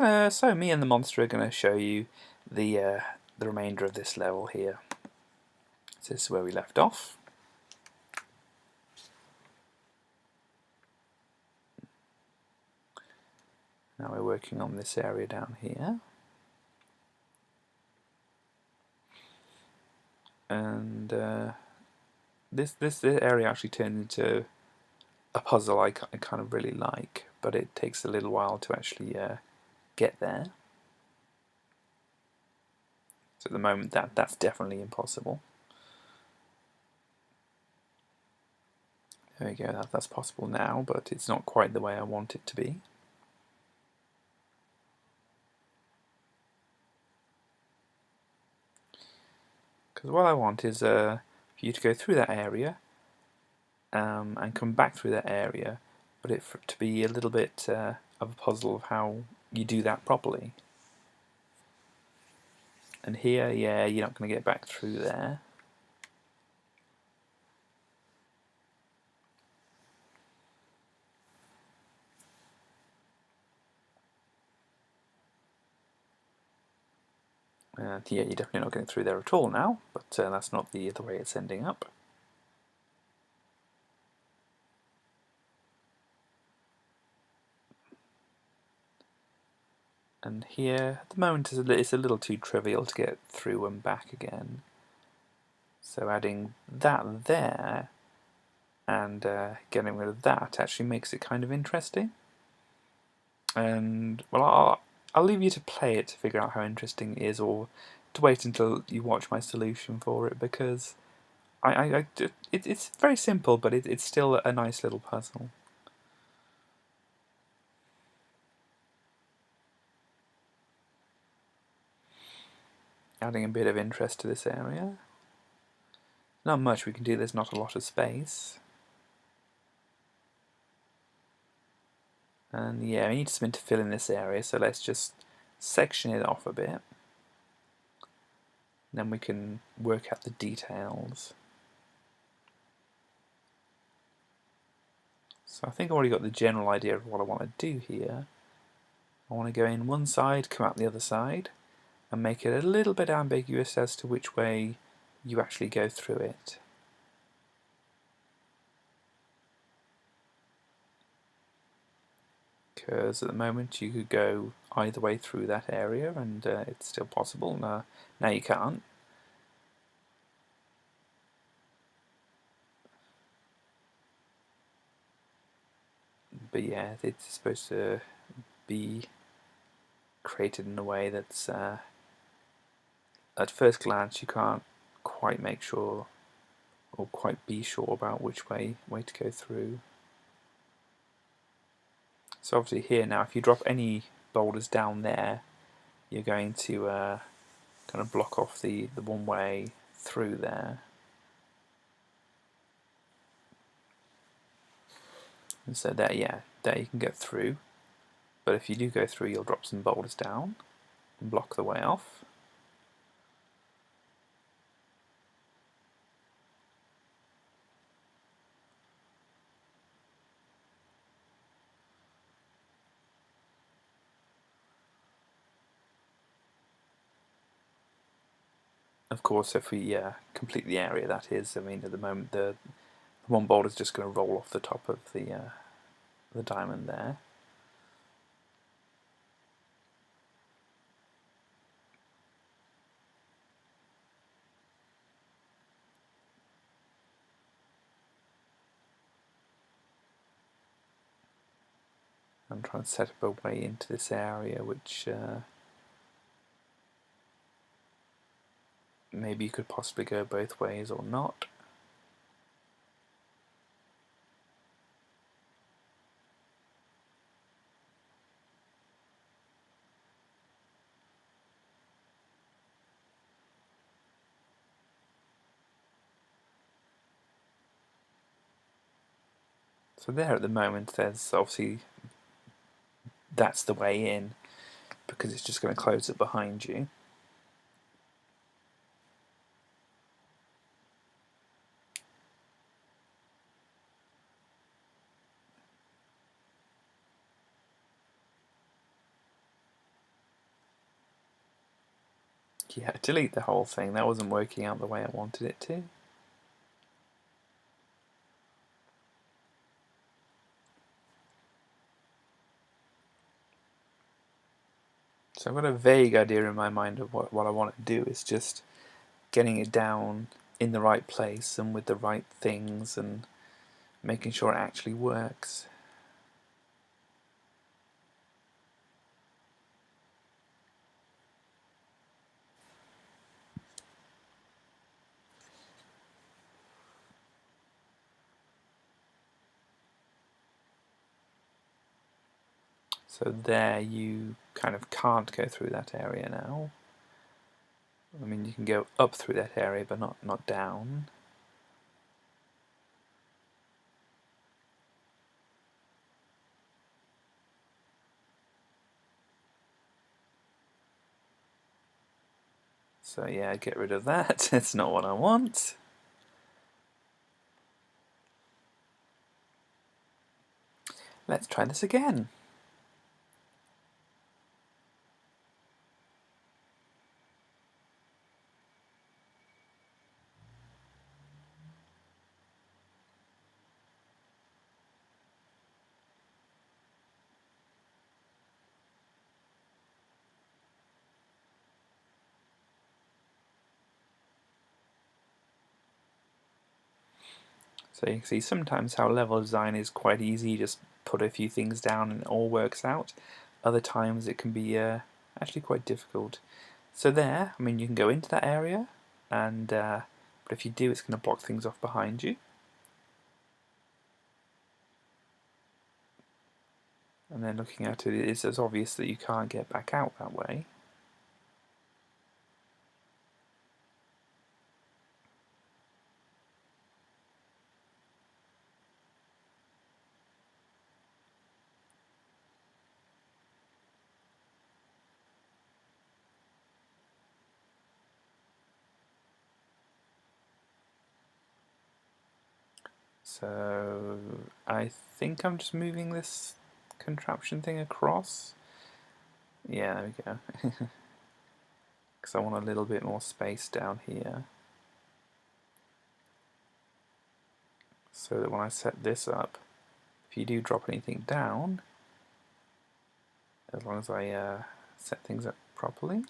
So me and the monster are going to show you the remainder of this level here. So this is where we left off. Now we're working on this area down here. And this area actually turned into a puzzle I kind of really like, but it takes a little while to actually get there. So at the moment that's definitely impossible. There we go, that's possible now, but it's not quite the way I want it to be. Because what I want is for you to go through that area and come back through that area, but it to be a little bit of a puzzle of how you do that properly. And here, yeah, you're not going to get back through there. And yeah, you're definitely not getting through there at all now, but that's not the way it's ending up. And here, at the moment, it's a little too trivial to get through and back again. So adding that there and getting rid of that actually makes it kind of interesting. And well, I'll leave you to play it to figure out how interesting it is, or to wait until you watch my solution for it, because it's very simple, but it's still a nice little puzzle. Adding a bit of interest to this area. Not much we can do, there's not a lot of space. And yeah, we need something to fill in this area, so let's just section it off a bit. Then we can work out the details. So I think I've already got the general idea of what I want to do here. I want to go in one side, come out the other side, and make it a little bit ambiguous as to which way you actually go through it. Because at the moment you could go either way through that area and it's still possible. Now you can't. But yeah, it's supposed to be created in a way that's at first glance you can't quite make sure or quite be sure about which way to go through. So obviously here now, if you drop any boulders down there, you're going to kind of block off the one way through there. And so there, yeah, there you can get through. But if you do go through, you'll drop some boulders down and block the way off. Of course, if we complete the area, that is, I mean, at the moment the one boulder is just going to roll off the top of the diamond there. I'm trying to set up a way into this area which maybe you could possibly go both ways or not. So there at the moment there's obviously that's the way in, because it's just going to close it behind you. Yeah, delete the whole thing. That wasn't working out the way I wanted it to. So I've got a vague idea in my mind of what I want to do. Is just getting it down in the right place and with the right things and making sure it actually works. So there you kind of can't go through that area now. I mean, you can go up through that area, but not down. So yeah, get rid of that. It's not what I want. Let's try this again. So you can see sometimes how level design is quite easy, you just put a few things down and it all works out. Other times it can be actually quite difficult. So there, I mean, you can go into that area, and but if you do, it's going to block things off behind you. And then looking at it, it's as obvious that you can't get back out that way. So I think I'm just moving this contraption thing across. Yeah, there we go. Because I want a little bit more space down here. So that when I set this up, if you do drop anything down, as long as I set things up properly.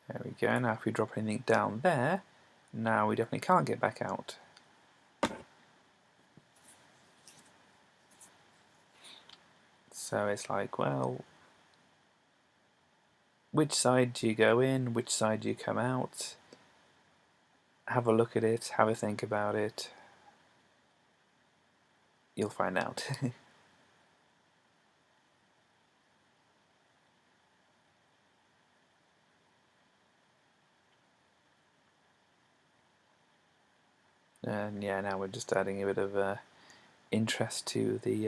There we go. Now if we drop anything down there, now we definitely can't get back out. So it's like, well, which side do you go in? Which side do you come out? Have a look at it, have a think about it. You'll find out. And yeah, now we're just adding a bit of interest to the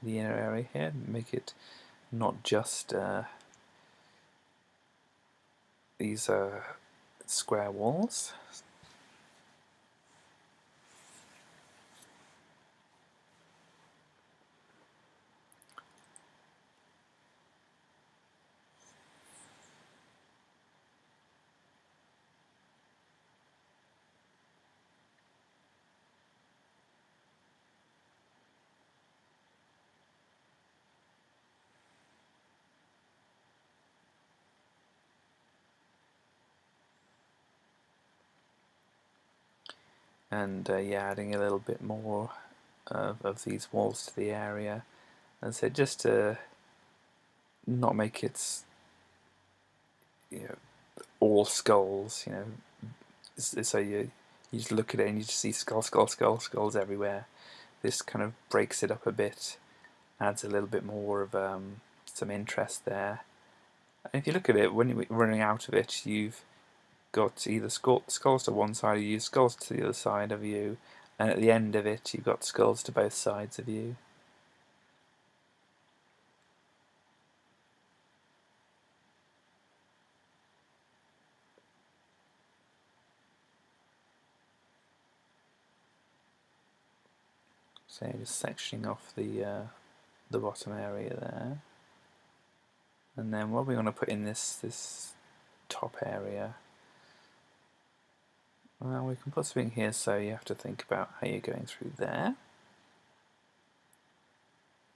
inner area here. Make it not just these square walls. And yeah, adding a little bit more of these walls to the area. And so just to not make it, you know, all skulls, you know, so you just look at it and you just see skulls everywhere. This kind of breaks it up a bit, adds a little bit more of some interest there. And if you look at it, when you're running out of it, you've got either skulls to one side of you, skulls to the other side of you, and at the end of it, you've got skulls to both sides of you. So just sectioning off the bottom area there, and then what we want to put in this top area. Well, we can put something here, so you have to think about how you're going through there,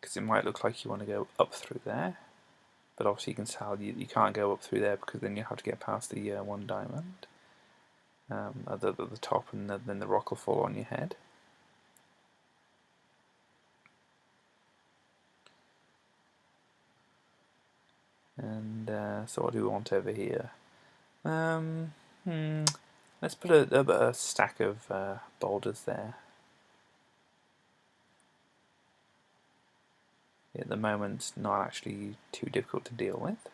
because it might look like you want to go up through there, but obviously you can tell you can't go up through there because then you have to get past the one diamond at the top, and then the rock will fall on your head. And so what do we want over here? Let's put a stack of boulders there. At the moment, it's not actually too difficult to deal with.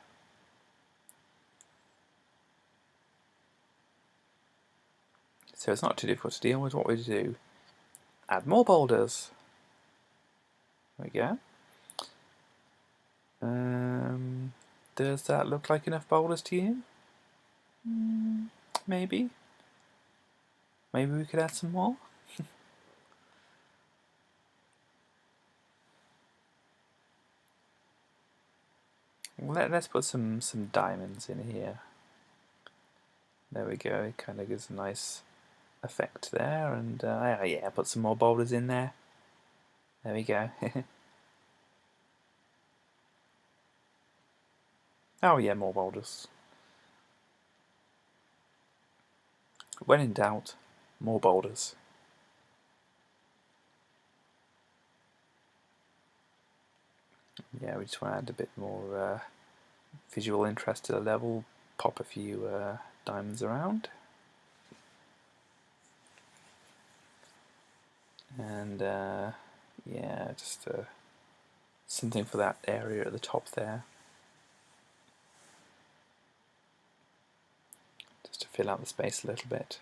So it's not too difficult to deal with. What we do, add more boulders. There we go. Does that look like enough boulders to you? Maybe. Maybe we could add some more. Let's put some diamonds in here. There we go. It kind of gives a nice effect there, and yeah, put some more boulders in there. There we go. Oh yeah, more boulders. When in doubt, more boulders. Yeah, we just want to add a bit more visual interest to the level. Pop a few diamonds around. And yeah, just something for that area at the top there. Just to fill out the space a little bit.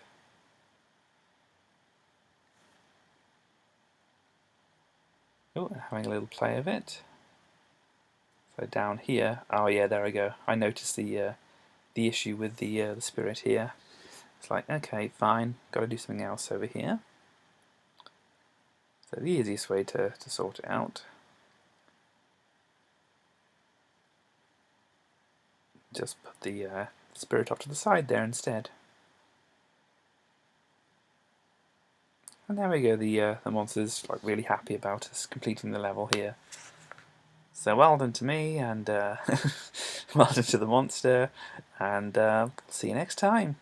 Oh, having a little play of it. So down here, oh yeah, there we go. I noticed the issue with the spirit here. It's like, okay, fine, got to do something else over here. So the easiest way to sort it out, just put the spirit off to the side there instead. And there we go, the monster's like really happy about us completing the level here. So well done to me, and well done to the monster, and see you next time.